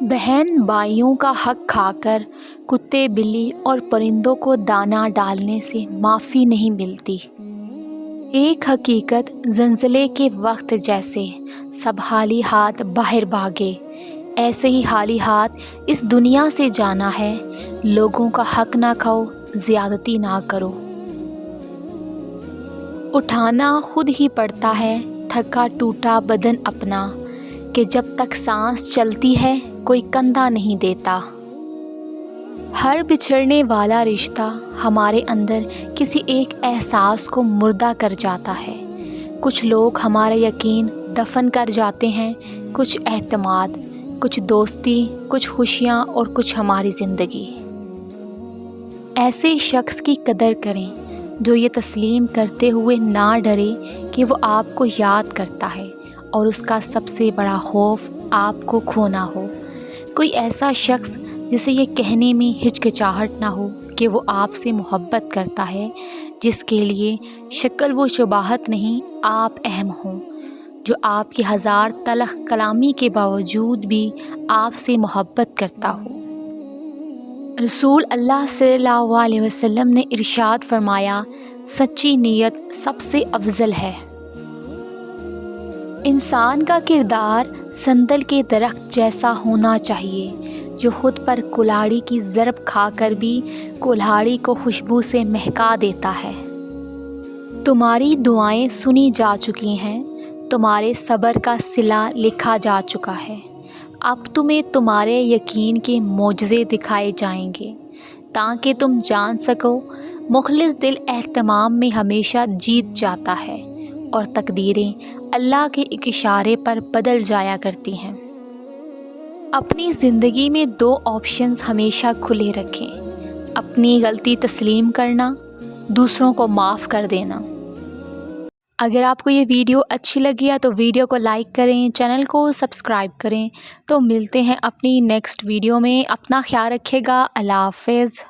بہن بھائیوں کا حق کھا کر کتے بلی اور پرندوں کو دانہ ڈالنے سے معافی نہیں ملتی۔ ایک حقیقت زلزلے کے وقت جیسے سب حالی ہاتھ باہر بھاگے، ایسے ہی حالی ہاتھ اس دنیا سے جانا ہے۔ لوگوں کا حق نہ کھاؤ، زیادتی نہ کرو۔ اٹھانا خود ہی پڑتا ہے تھکا ٹوٹا بدن اپنا، کہ جب تک سانس چلتی ہے کوئی کندھا نہیں دیتا۔ ہر بچھڑنے والا رشتہ ہمارے اندر کسی ایک احساس کو مردہ کر جاتا ہے۔ کچھ لوگ ہمارا یقین دفن کر جاتے ہیں، کچھ اعتماد، کچھ دوستی، کچھ خوشیاں اور کچھ ہماری زندگی۔ ایسے شخص کی قدر کریں جو یہ تسلیم کرتے ہوئے نہ ڈرے کہ وہ آپ کو یاد کرتا ہے اور اس کا سب سے بڑا خوف آپ کو کھونا ہو۔ کوئی ایسا شخص جسے یہ کہنے میں ہچکچاہٹ نہ ہو کہ وہ آپ سے محبت کرتا ہے، جس کے لیے شکل و شباہت نہیں آپ اہم ہوں، جو آپ کی ہزار تلخ کلامی کے باوجود بھی آپ سے محبت کرتا ہو۔ رسول اللہ صلی اللہ علیہ وسلم نے ارشاد فرمایا، سچی نیت سب سے افضل ہے۔ انسان کا کردار سندل کے درخت جیسا ہونا چاہیے، جو خود پر کلاڑی کی ضرب کھا کر بھی کلاڑی کو خوشبو سے مہکا دیتا ہے۔ تمہاری دعائیں سنی جا چکی ہیں، تمہارے صبر کا صلہ لکھا جا چکا ہے۔ اب تمہیں تمہارے یقین کے معجزے دکھائے جائیں گے، تاکہ تم جان سکو مخلص دل اہتمام میں ہمیشہ جیت جاتا ہے، اور تقدیریں اللہ کے ایک اشارے پر بدل جایا کرتی ہیں۔ اپنی زندگی میں 2 آپشنز ہمیشہ کھلے رکھیں: اپنی غلطی تسلیم کرنا، دوسروں کو معاف کر دینا۔ اگر آپ کو یہ ویڈیو اچھی لگی ہے تو ویڈیو کو لائک کریں، چینل کو سبسکرائب کریں۔ تو ملتے ہیں اپنی نیکسٹ ویڈیو میں۔ اپنا خیال رکھیے گا۔ اللہ حافظ۔